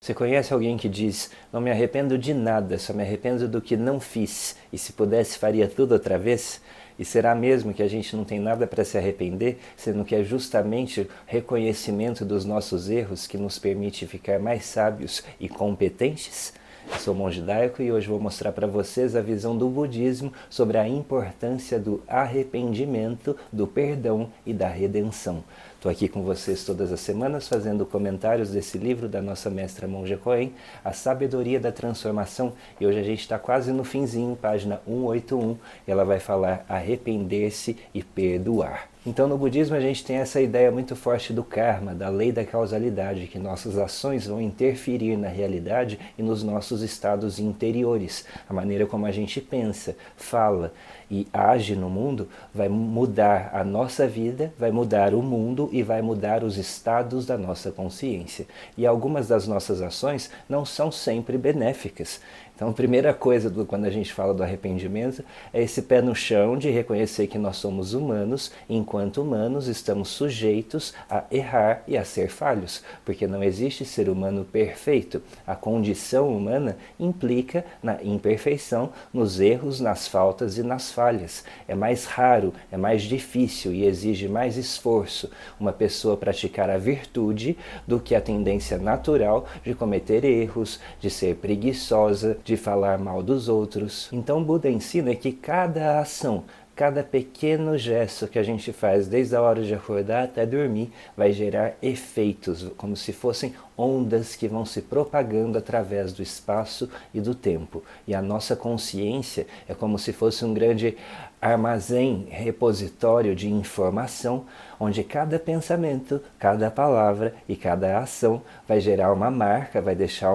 Você conhece alguém que diz, não me arrependo de nada, só me arrependo do que não fiz, e se pudesse faria tudo outra vez? E será mesmo que a gente não tem nada para se arrepender, sendo que é justamente o reconhecimento dos nossos erros que nos permite ficar mais sábios e competentes? Eu sou monge daico e hoje vou mostrar para vocês a visão do budismo sobre a importância do arrependimento, do perdão e da redenção. Estou aqui com vocês todas as semanas fazendo comentários desse livro da nossa mestra Monja Coen, A Sabedoria da Transformação, e hoje a gente está quase no finzinho, página 181, e ela vai falar arrepender-se e perdoar. Então no budismo a gente tem essa ideia muito forte do karma, da lei da causalidade, que nossas ações vão interferir na realidade e nos nossos estados interiores. A maneira como a gente pensa, fala e age no mundo vai mudar a nossa vida, vai mudar o mundo e vai mudar os estados da nossa consciência. E algumas das nossas ações não são sempre benéficas. Então a primeira coisa quando a gente fala do arrependimento é esse pé no chão de reconhecer que nós somos humanos e enquanto humanos estamos sujeitos a errar e a ser falhos, porque não existe ser humano perfeito. A condição humana implica na imperfeição, nos erros, nas faltas e nas falhas. É mais raro, é mais difícil e exige mais esforço uma pessoa praticar a virtude do que a tendência natural de cometer erros, de ser preguiçosa, de falar mal dos outros. Então Buda ensina que cada ação, cada pequeno gesto que a gente faz desde a hora de acordar até dormir vai gerar efeitos, como se fossem ondas que vão se propagando através do espaço e do tempo. E a nossa consciência é como se fosse um grande armazém, repositório de informação, onde cada pensamento, cada palavra e cada ação vai gerar uma marca, vai deixar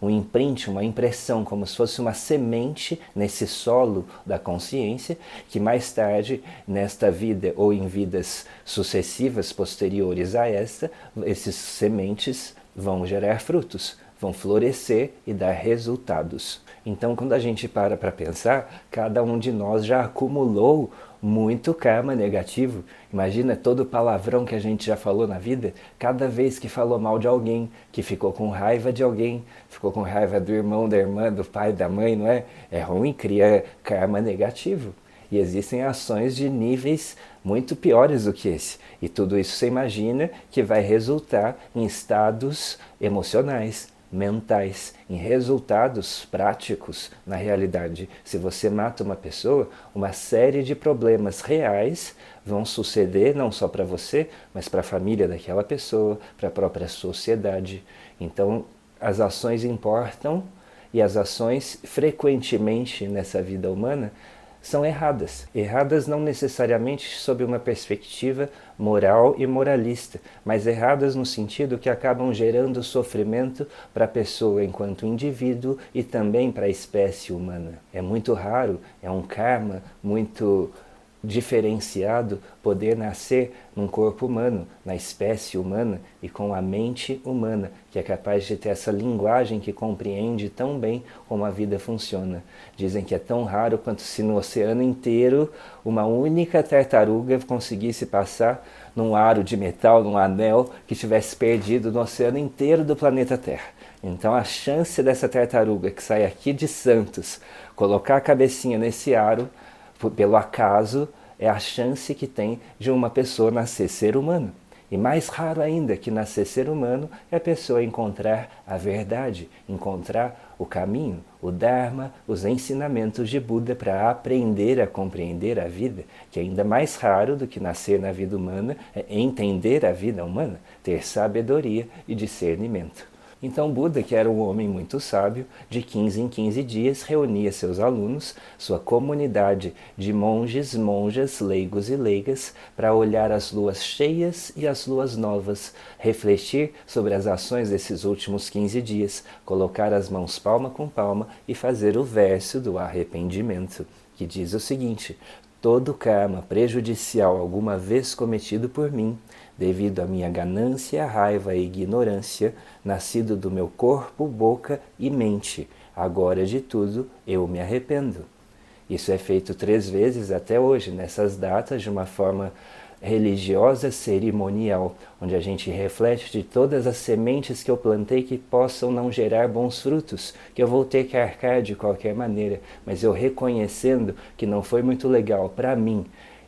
um imprint, uma impressão, como se fosse uma semente nesse solo da consciência, que mais tarde, nesta vida ou em vidas sucessivas posteriores a esta, esses sementes vão gerar frutos, vão florescer e dar resultados. Então, quando a gente para pensar, cada um de nós já acumulou muito karma negativo. Imagina todo o palavrão que a gente já falou na vida, cada vez que falou mal de alguém, que ficou com raiva de alguém, ficou com raiva do irmão, da irmã, do pai, da mãe, não é? É ruim, cria karma negativo. E existem ações de níveis muito piores do que esse. E tudo isso você imagina que vai resultar em estados emocionais, mentais, em resultados práticos na realidade. Se você mata uma pessoa, uma série de problemas reais vão suceder não só para você, mas para a família daquela pessoa, para a própria sociedade. Então, as ações importam e as ações frequentemente nessa vida humana são erradas. Erradas não necessariamente sob uma perspectiva moral e moralista, mas erradas no sentido que acabam gerando sofrimento para a pessoa enquanto indivíduo e também para a espécie humana. É muito raro, é um karma muito diferenciado poder nascer num corpo humano, na espécie humana e com a mente humana, que é capaz de ter essa linguagem que compreende tão bem como a vida funciona. Dizem que é tão raro quanto se no oceano inteiro uma única tartaruga conseguisse passar num aro de metal, num anel que tivesse perdido no oceano inteiro do planeta Terra. Então a chance dessa tartaruga que sai aqui de Santos colocar a cabecinha nesse aro pelo acaso, é a chance que tem de uma pessoa nascer ser humano. E mais raro ainda que nascer ser humano é a pessoa encontrar a verdade, encontrar o caminho, o Dharma, os ensinamentos de Buda para aprender a compreender a vida, que é ainda mais raro do que nascer na vida humana, é entender a vida humana, ter sabedoria e discernimento. Então Buda, que era um homem muito sábio, de 15 em 15 dias reunia seus alunos, sua comunidade de monges, monjas, leigos e leigas, para olhar as luas cheias e as luas novas, refletir sobre as ações desses últimos 15 dias, colocar as mãos palma com palma e fazer o verso do arrependimento, que diz o seguinte: todo karma prejudicial alguma vez cometido por mim, devido à minha ganância, raiva e ignorância, nascido do meu corpo, boca e mente, agora de tudo eu me arrependo. Isso é feito 3 vezes até hoje, nessas datas, de uma forma religiosa cerimonial, onde a gente reflete de todas as sementes que eu plantei que possam não gerar bons frutos, que eu vou ter que arcar de qualquer maneira, mas eu reconhecendo que não foi muito legal para mim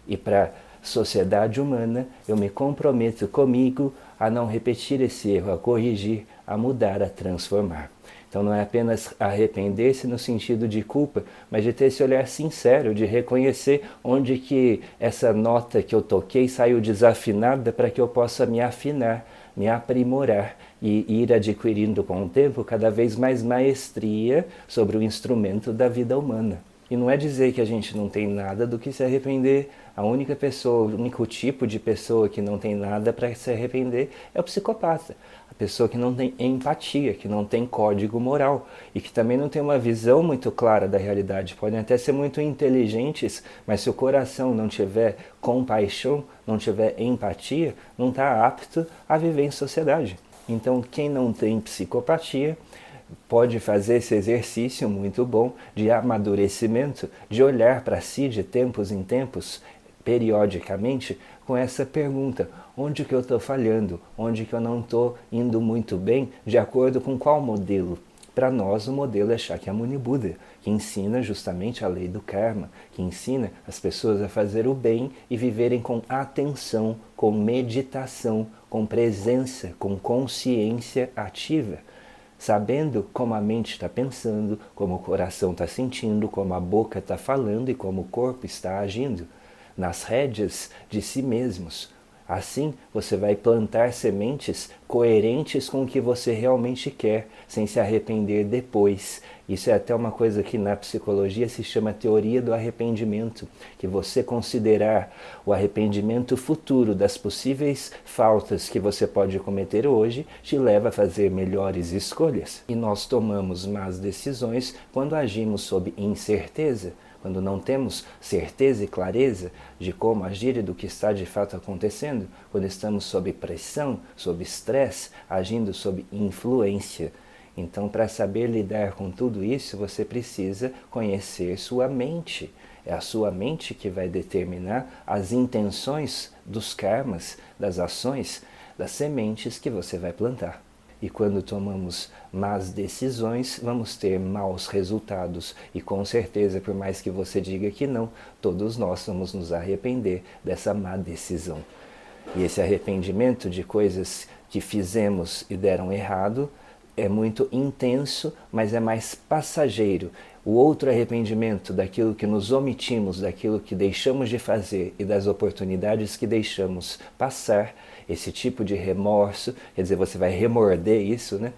e para a sociedade humana, eu me comprometo comigo a não repetir esse erro, a corrigir, a mudar, a transformar. Então não é apenas arrepender-se no sentido de culpa, mas de ter esse olhar sincero, de reconhecer onde que essa nota que eu toquei saiu desafinada para que eu possa me afinar, me aprimorar e ir adquirindo com o tempo cada vez mais maestria sobre o instrumento da vida humana. E não é dizer que a gente não tem nada do que se arrepender. A única pessoa, o único tipo de pessoa que não tem nada para se arrepender é o psicopata. A pessoa que não tem empatia, que não tem código moral e que também não tem uma visão muito clara da realidade. Podem até ser muito inteligentes, mas se o coração não tiver compaixão, não tiver empatia, não está apto a viver em sociedade. Então, quem não tem psicopatia pode fazer esse exercício muito bom de amadurecimento, de olhar para si de tempos em tempos, periodicamente, com essa pergunta: onde que eu estou falhando? Onde que eu não estou indo muito bem? De acordo com qual modelo? Para nós, o modelo é Shakyamuni Buda, que ensina justamente a lei do karma, que ensina as pessoas a fazer o bem e viverem com atenção, com meditação, com presença, com consciência ativa, sabendo como a mente está pensando, como o coração está sentindo, como a boca está falando e como o corpo está agindo, nas rédeas de si mesmos. Assim, você vai plantar sementes coerentes com o que você realmente quer, sem se arrepender depois. Isso é até uma coisa que na psicologia se chama teoria do arrependimento, que você considerar o arrependimento futuro das possíveis faltas que você pode cometer hoje te leva a fazer melhores escolhas. E nós tomamos más decisões quando agimos sob incerteza, quando não temos certeza e clareza de como agir e do que está de fato acontecendo, quando estamos sob pressão, sob estresse, agindo sob influência. Então, para saber lidar com tudo isso, você precisa conhecer sua mente. É a sua mente que vai determinar as intenções dos karmas, das ações, das sementes que você vai plantar. E quando tomamos más decisões, vamos ter maus resultados. E com certeza, por mais que você diga que não, todos nós vamos nos arrepender dessa má decisão. E esse arrependimento de coisas que fizemos e deram errado é muito intenso, mas é mais passageiro. O outro arrependimento daquilo que nos omitimos, daquilo que deixamos de fazer e das oportunidades que deixamos passar, esse tipo de remorso, quer dizer, você vai remorder isso, né?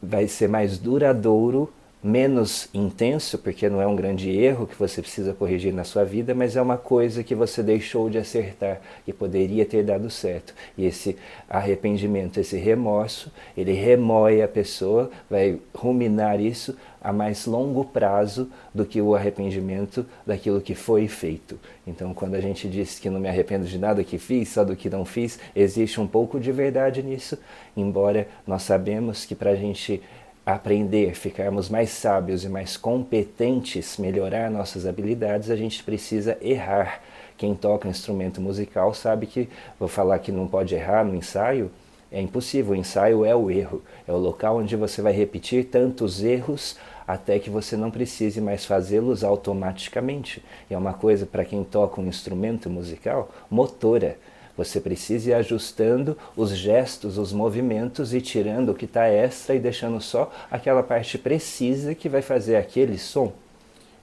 Vai ser mais duradouro, menos intenso, porque não é um grande erro que você precisa corrigir na sua vida, mas é uma coisa que você deixou de acertar e poderia ter dado certo. E esse arrependimento, esse remorso, ele remoe a pessoa, vai ruminar isso a mais longo prazo do que o arrependimento daquilo que foi feito. Então, quando a gente diz que não me arrependo de nada que fiz, só do que não fiz, existe um pouco de verdade nisso, embora nós sabemos que para a gente aprender, ficarmos mais sábios e mais competentes, melhorar nossas habilidades, a gente precisa errar. Quem toca instrumento musical sabe que, vou falar que não pode errar no ensaio, é impossível. O ensaio é o erro, é o local onde você vai repetir tantos erros até que você não precise mais fazê-los automaticamente. E é uma coisa, para quem toca um instrumento musical, motora. Você precisa ir ajustando os gestos, os movimentos e tirando o que está extra e deixando só aquela parte precisa que vai fazer aquele som.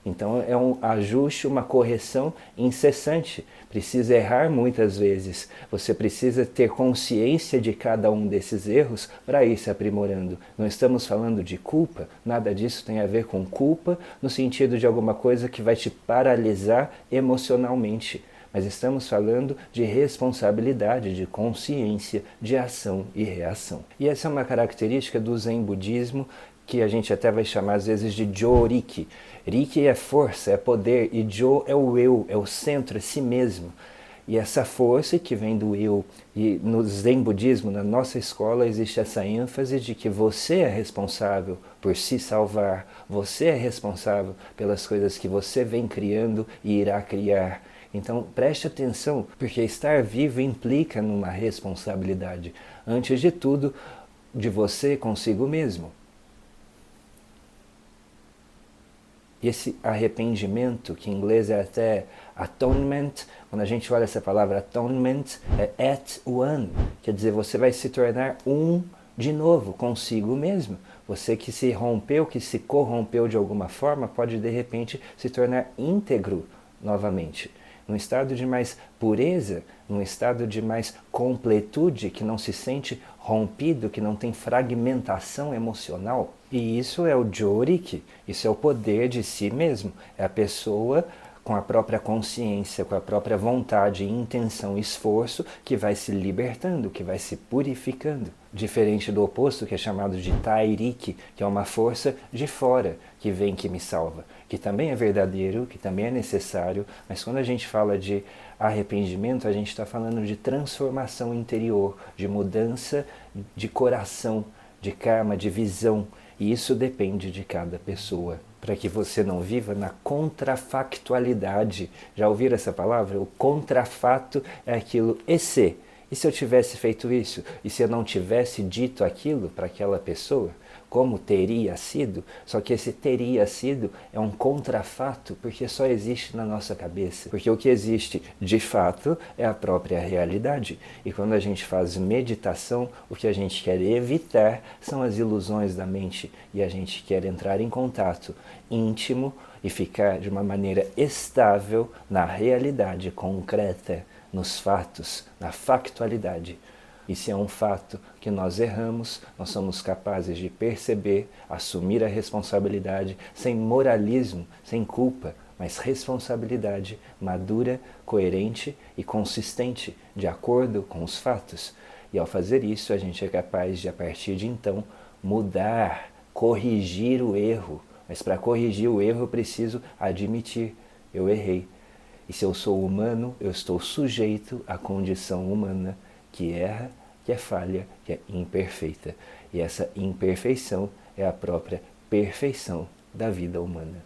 Então é um ajuste, uma correção incessante. Precisa errar muitas vezes. Você precisa ter consciência de cada um desses erros para ir se aprimorando. Não estamos falando de culpa, nada disso tem a ver com culpa no sentido de alguma coisa que vai te paralisar emocionalmente. Mas estamos falando de responsabilidade, de consciência, de ação e reação. E essa é uma característica do Zen budismo que a gente até vai chamar às vezes de Jo-Riki. Riki é força, é poder, e Jo é o eu, é o centro, é si mesmo. E essa força que vem do eu, e no Zen budismo, na nossa escola, existe essa ênfase de que você é responsável por se salvar, você é responsável pelas coisas que você vem criando e irá criar. Então preste atenção, porque estar vivo implica numa responsabilidade, antes de tudo, de você consigo mesmo. E esse arrependimento, que em inglês é até atonement, quando a gente olha essa palavra atonement, é at one, quer dizer, você vai se tornar um de novo consigo mesmo. Você que se rompeu, que se corrompeu de alguma forma, pode de repente se tornar íntegro novamente. Num estado de mais pureza, num estado de mais completude, que não se sente rompido, que não tem fragmentação emocional. E isso é o Joriki, isso é o poder de si mesmo. É a pessoa com a própria consciência, com a própria vontade, intenção, esforço, que vai se libertando, que vai se purificando. Diferente do oposto, que é chamado de Tairiki, que é uma força de fora, que vem, que me salva, que também é verdadeiro, que também é necessário, mas quando a gente fala de arrependimento, a gente está falando de transformação interior, de mudança de coração, de karma, de visão, e isso depende de cada pessoa. Para que você não viva na contrafactualidade. Já ouviram essa palavra? O contrafato é aquilo, e se? E se eu tivesse feito isso? E se eu não tivesse dito aquilo para aquela pessoa? Como teria sido? Só que esse teria sido é um contrafato, porque só existe na nossa cabeça. Porque o que existe de fato é a própria realidade. E quando a gente faz meditação, o que a gente quer evitar são as ilusões da mente. E a gente quer entrar em contato íntimo e ficar de uma maneira estável na realidade concreta, nos fatos, na factualidade. E se é um fato que nós erramos, nós somos capazes de perceber, assumir a responsabilidade, sem moralismo, sem culpa, mas responsabilidade madura, coerente e consistente, de acordo com os fatos. E ao fazer isso, a gente é capaz de, a partir de então, mudar, corrigir o erro. Mas para corrigir o erro, eu preciso admitir, eu errei. E se eu sou humano, eu estou sujeito à condição humana, que erra, que é falha, que é imperfeita. E essa imperfeição é a própria perfeição da vida humana.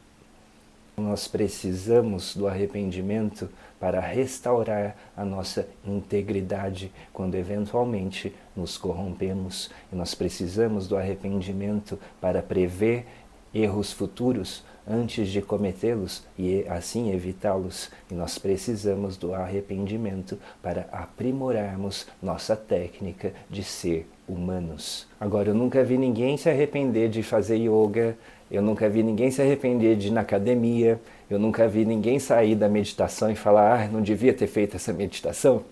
Nós precisamos do arrependimento para restaurar a nossa integridade quando eventualmente nos corrompemos. E nós precisamos do arrependimento para prever erros futuros antes de cometê-los e assim evitá-los. E nós precisamos do arrependimento para aprimorarmos nossa técnica de ser humanos. Agora, eu nunca vi ninguém se arrepender de fazer yoga, eu nunca vi ninguém se arrepender de ir na academia, eu nunca vi ninguém sair da meditação e falar, não devia ter feito essa meditação.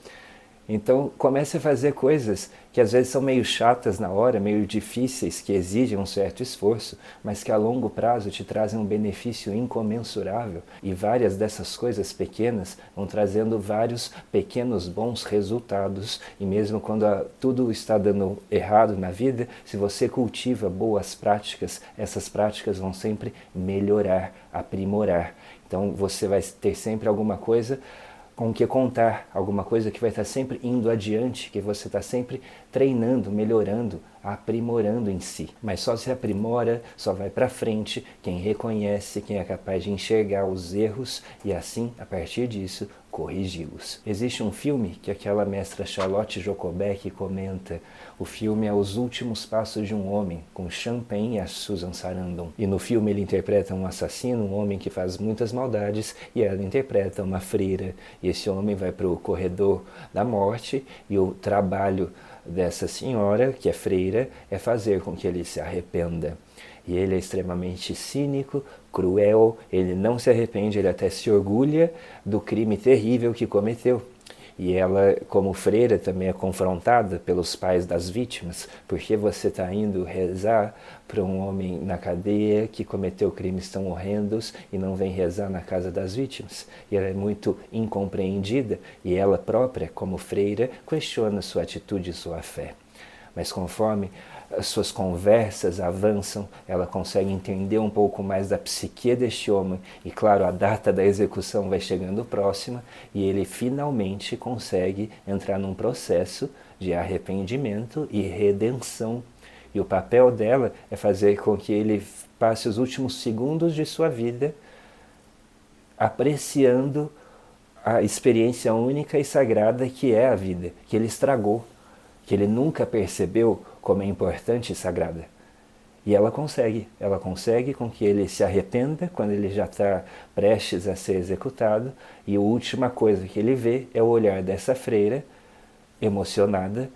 Então comece a fazer coisas que às vezes são meio chatas na hora, meio difíceis, que exigem um certo esforço, mas que a longo prazo te trazem um benefício incomensurável. E várias dessas coisas pequenas vão trazendo vários pequenos bons resultados. E mesmo quando tudo está dando errado na vida, se você cultiva boas práticas, essas práticas vão sempre melhorar, aprimorar. Então você vai ter sempre alguma coisa com o que contar, alguma coisa que vai estar sempre indo adiante, que você está sempre treinando, melhorando, aprimorando em si. Mas só se aprimora, só vai para frente quem reconhece, quem é capaz de enxergar os erros e assim, a partir disso, corrigi-los. Existe um filme que aquela mestra Charlotte Jocobeck comenta. O filme é Os Últimos Passos de um Homem, com Sean Penn e a Susan Sarandon. E no filme ele interpreta um assassino, um homem que faz muitas maldades, e ela interpreta uma freira. E esse homem vai para o corredor da morte e o trabalho dessa senhora, que é freira, é fazer com que ele se arrependa. E ele é extremamente cínico, cruel, ele não se arrepende, ele até se orgulha do crime terrível que cometeu. E ela, como freira, também é confrontada pelos pais das vítimas. Por que você está indo rezar para um homem na cadeia que cometeu crimes tão horrendos e não vem rezar na casa das vítimas? E ela é muito incompreendida e ela própria, como freira, questiona sua atitude e sua fé. Mas conforme as suas conversas avançam, ela consegue entender um pouco mais da psique deste homem e, claro, a data da execução vai chegando próxima e ele finalmente consegue entrar num processo de arrependimento e redenção. E o papel dela é fazer com que ele passe os últimos segundos de sua vida apreciando a experiência única e sagrada que é a vida, que ele estragou, que ele nunca percebeu como é importante e sagrada. E ela consegue com que ele se arrependa quando ele já está prestes a ser executado, e a última coisa que ele vê é o olhar dessa freira, emocionada,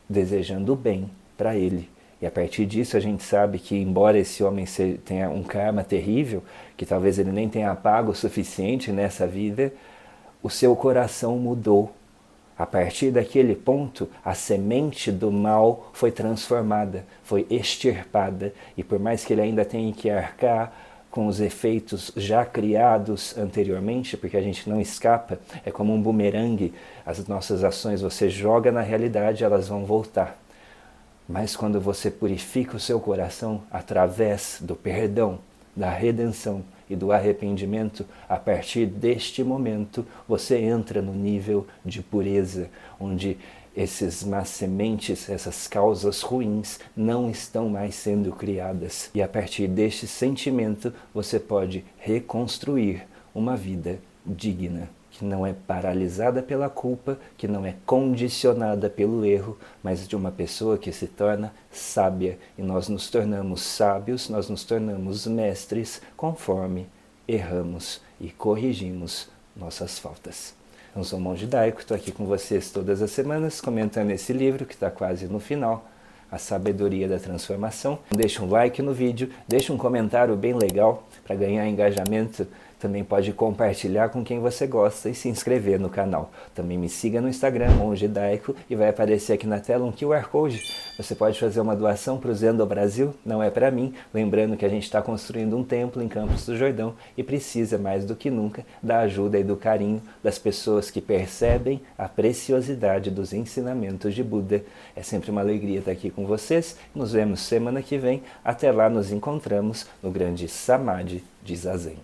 desejando o bem para ele. E a partir disso a gente sabe que, embora esse homem tenha um karma terrível, que talvez ele nem tenha pago o suficiente nessa vida, o seu coração mudou. A partir daquele ponto, a semente do mal foi transformada, foi extirpada, e por mais que ele ainda tenha que arcar com os efeitos já criados anteriormente, porque a gente não escapa, é como um bumerangue, as nossas ações você joga na realidade, elas vão voltar. Mas quando você purifica o seu coração através do perdão, da redenção e do arrependimento, a partir deste momento você entra no nível de pureza, onde essas más sementes, essas causas ruins não estão mais sendo criadas. E a partir deste sentimento você pode reconstruir uma vida digna, que não é paralisada pela culpa, que não é condicionada pelo erro, mas de uma pessoa que se torna sábia. E nós nos tornamos sábios, nós nos tornamos mestres conforme erramos e corrigimos nossas faltas. Eu sou o Monge Daico, estou aqui com vocês todas as semanas comentando esse livro que está quase no final, A Sabedoria da Transformação. Deixa um like no vídeo, deixa um comentário bem legal para ganhar engajamento. Também pode compartilhar com quem você gosta e se inscrever no canal. Também me siga no Instagram, Monge Daico, e vai aparecer aqui na tela um QR Code. Você pode fazer uma doação para o Zendo Brasil, não é para mim. Lembrando que a gente está construindo um templo em Campos do Jordão e precisa mais do que nunca da ajuda e do carinho das pessoas que percebem a preciosidade dos ensinamentos de Buda. É sempre uma alegria estar aqui com vocês. Nos vemos semana que vem. Até lá nos encontramos no grande Samadhi de Zazen.